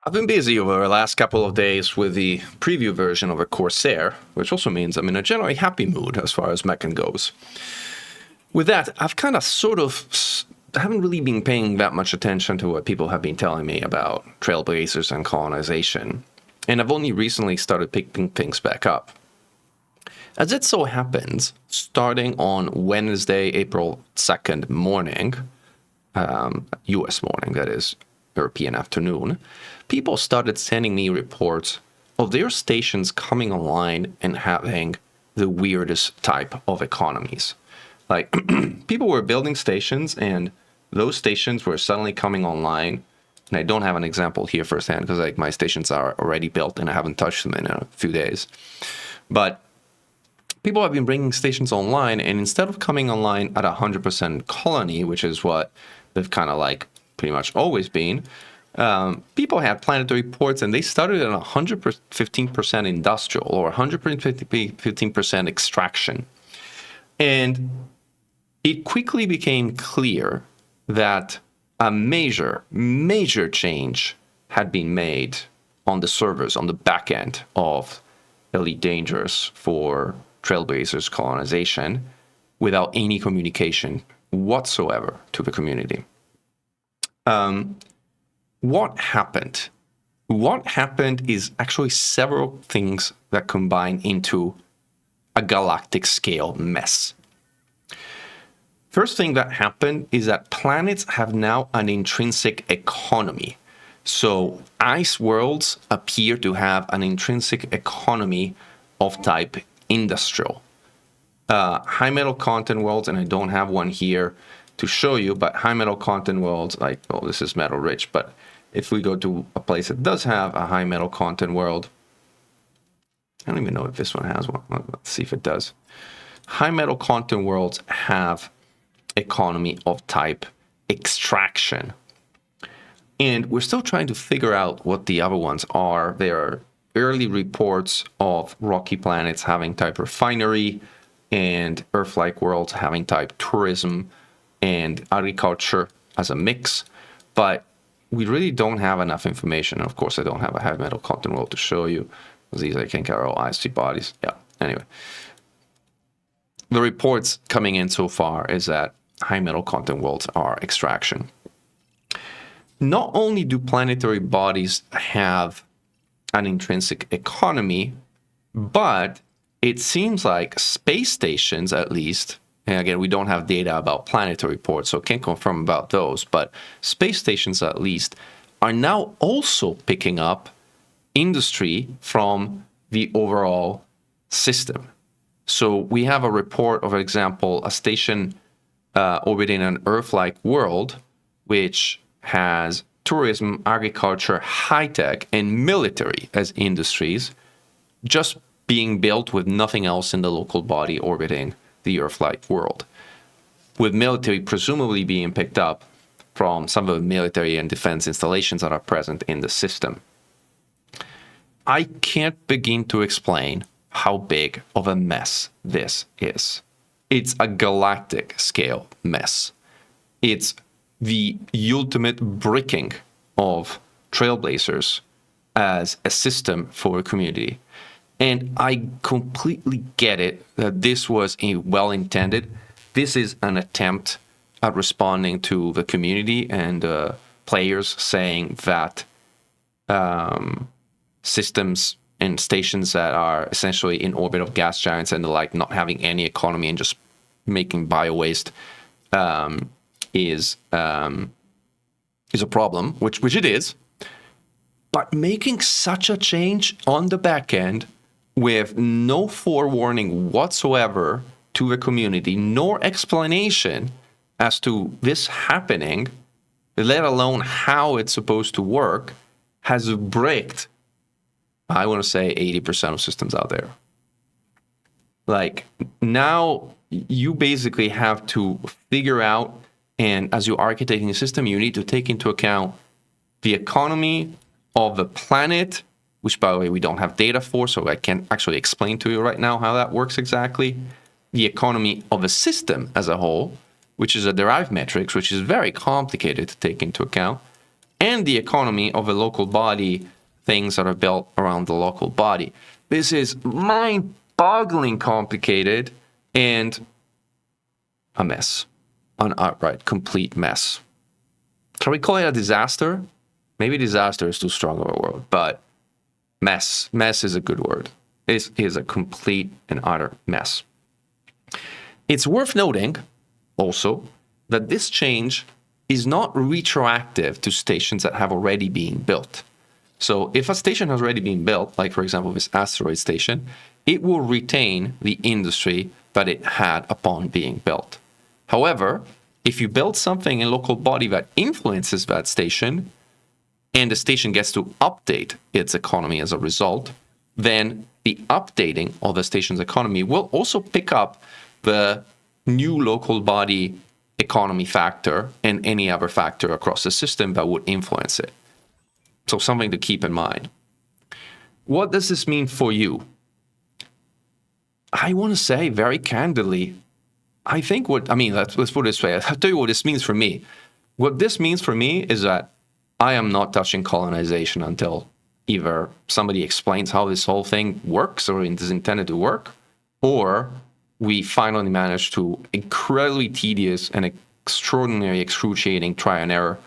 I've been busy over the last couple of days with the preview version of a Corsair, which also means I'm in a generally happy mood as far as Mechan goes. With that, I've kind of haven't really been paying that much attention to what people have been telling me about trailblazers and colonization, and I've only recently started picking things back up. As it so happens, starting on Wednesday, April 2nd morning, US morning, that is, European afternoon, people started sending me reports of their stations coming online and having the weirdest type of economies. Like, people were building stations, and those stations were suddenly coming online. And I don't have an example here firsthand because like my stations are already built and I haven't touched them in a few days. But people have been bringing stations online, and instead of coming online at 100% colony, which is what they've kind of like pretty much always been, people had planetary ports, and they started at 115% industrial or 115% extraction. And it quickly became clear that a major change had been made on the servers, on the back end of Elite Dangerous for Trailblazers colonization, without any communication whatsoever to the community. What happened? What happened is actually several things that combine into a galactic scale mess. First thing that happened is that planets have now an intrinsic economy. So ice worlds appear to have an intrinsic economy of type industrial. High metal content worlds, and I don't have one here to show you, but high metal content worlds, like, oh, this is metal rich, but if we go to a place that does have a high metal content world, I don't even know if this one has one. Let's see if it does. High metal content worlds have economy of type extraction. And we're still trying to figure out what the other ones are. There are early reports of rocky planets having type refinery, and Earth-like worlds having type tourism and agriculture as a mix. But we really don't have enough information. Of course, I don't have a high metal content world to show you. These, I think, are all IC bodies. Yeah, anyway. The reports coming in so far is that high metal content worlds are extraction. Not only do planetary bodies have an intrinsic economy, but it seems like space stations, at least, and again, we don't have data about planetary ports, so can't confirm about those, but space stations, at least, are now also picking up industry from the overall system. So we have a report of, for example, a station orbiting an Earth-like world, which has tourism, agriculture, high-tech, and military as industries, just being built with nothing else in the local body orbiting the Earth-like world, with military presumably being picked up from some of the military and defense installations that are present in the system. I can't begin to explain how big of a mess this is. It's a galactic scale mess. It's the ultimate bricking of Trailblazers as a system for a community. And I completely get it that this was a well-intended. This is an attempt at responding to the community and players saying that systems and stations that are essentially in orbit of gas giants and the like, not having any economy and just making bio-waste is a problem, which it is. But making such a change on the back end with no forewarning whatsoever to the community, nor explanation as to this happening, let alone how it's supposed to work, has bricked, I want to say, 80% of systems out there. Like, now you basically have to figure out, and as you're architecting a system, you need to take into account the economy of the planet, which, by the way, we don't have data for, so I can't actually explain to you right now how that works exactly. The economy of a system as a whole, which is a derived metrics, which is very complicated to take into account, and the economy of a local body, things that are built around the local body. This is mind-boggling complicated and a mess, an outright complete mess. Can we call it a disaster? Maybe disaster is too strong of a word, but mess is a good word. It is a complete and utter mess. It's worth noting also that this change is not retroactive to stations that have already been built. So if a station has already been built, like for example this asteroid station, it will retain the industry that it had upon being built. However, if you build something in local body that influences that station, and the station gets to update its economy as a result, then the updating of the station's economy will also pick up the new local body economy factor and any other factor across the system that would influence it. So something to keep in mind. What does this mean for you? I want to say very candidly, I think let's put it this way. I'll tell you what this means for me. What this means for me is that I am not touching colonization until either somebody explains how this whole thing works or is intended to work, or we finally manage to incredibly tedious and extraordinary, excruciating try and error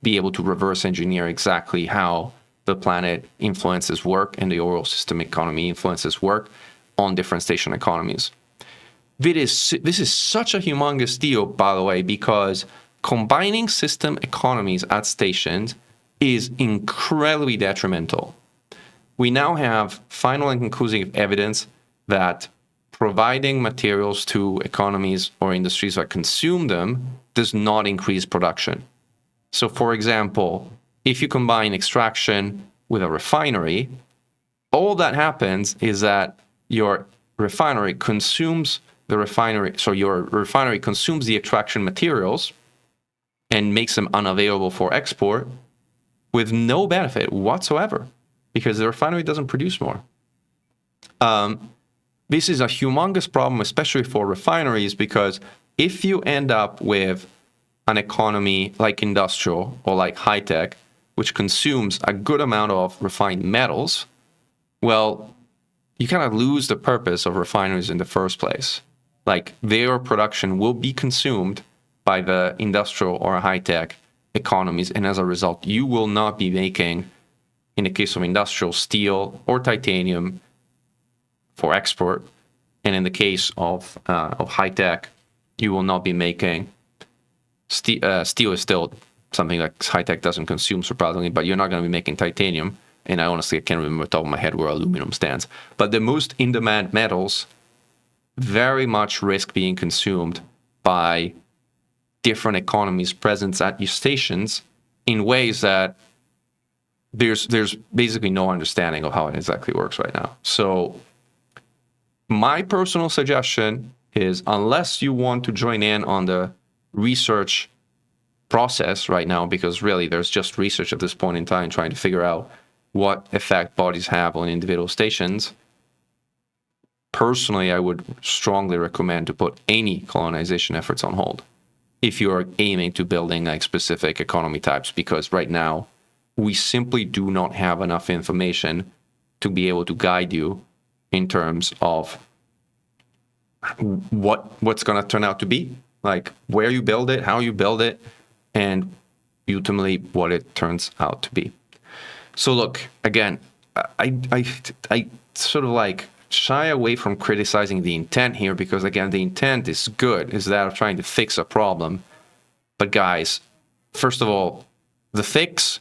be able to reverse engineer exactly how the planet influences work and the overall system economy influences work on different station economies. This is such a humongous deal, by the way, because combining system economies at stations is incredibly detrimental. We now have final and conclusive evidence that providing materials to economies or industries that consume them does not increase production. So, for example, if you combine extraction with a refinery, all that happens is that your refinery consumes the extraction materials and makes them unavailable for export with no benefit whatsoever because the refinery doesn't produce more. This is a humongous problem, especially for refineries, because if you end up with an economy like industrial or like high-tech, which consumes a good amount of refined metals, well, you kind of lose the purpose of refineries in the first place. Like, their production will be consumed by the industrial or high-tech economies, and as a result, you will not be making, in the case of industrial, steel or titanium for export, and in the case of high-tech, you will not be making steel is still something that high-tech doesn't consume, surprisingly, but you're not going to be making titanium, and I can't remember off the top of my head where aluminum stands. But the most in-demand metals very much risk being consumed by different economies present at your stations in ways that there's basically no understanding of how it exactly works right now. So my personal suggestion is, unless you want to join in on the research process right now, because really there's just research at this point in time trying to figure out what effect bodies have on individual stations, personally, I would strongly recommend to put any colonization efforts on hold if you are aiming to building like specific economy types, because right now we simply do not have enough information to be able to guide you in terms of what's going to turn out to be, like where you build it, how you build it, and ultimately what it turns out to be. So look, again, I sort of like shy away from criticizing the intent here, because again, the intent is good, is that of trying to fix a problem. But guys, first of all, the fix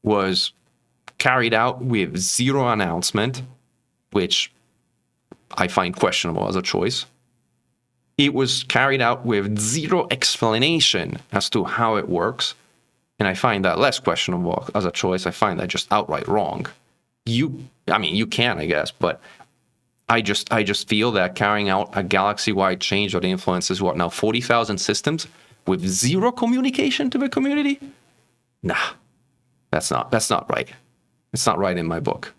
was carried out with zero announcement, which I find questionable as a choice. It was carried out with zero explanation as to how it works, and I find that less questionable as a choice. I find that just outright wrong. You can, I guess, but I just feel that carrying out a galaxy-wide change that influences what now 40,000 systems with zero communication to the community? Nah, that's not right. It's not right in my book.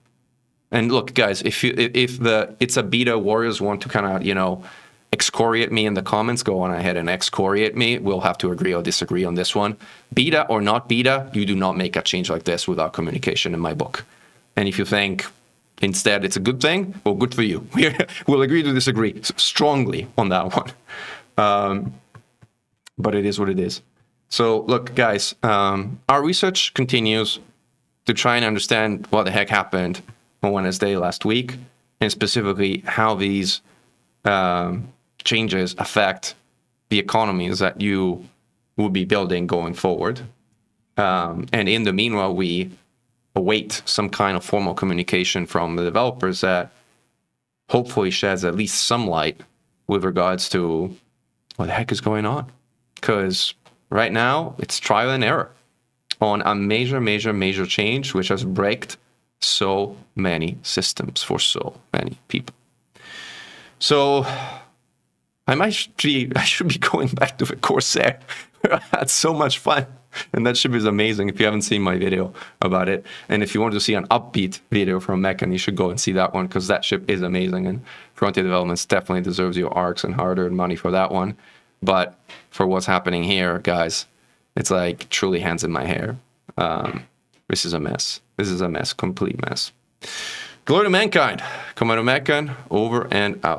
And look, guys, if the It's a Beta warriors want to kind of, excoriate me in the comments, go on ahead and excoriate me. We'll have to agree or disagree on this one. Beta or not beta, you do not make a change like this without communication in my book. And if you think instead it's a good thing, well, good for you. We'll agree to disagree strongly on that one. But it is what it is. So look, guys, our research continues to try and understand what the heck happened on Wednesday last week, and specifically how these changes affect the economies that you will be building going forward. And in the meanwhile, we await some kind of formal communication from the developers that hopefully sheds at least some light with regards to what the heck is going on. Because right now, it's trial and error on a major change, which has wrecked so many systems for so many people. So I should be going back to the Corsair. I had so much fun, and that ship is amazing. If you haven't seen my video about it, and if you want to see an upbeat video from Mechan, you should go and see that one, because that ship is amazing, and Frontier Developments definitely deserves your arcs and hard-earned money for that one. But for what's happening here, guys, it's like truly hands in my hair. This is a mess. This is a mess, complete mess. Glory to mankind. Commander Mechan, over and out.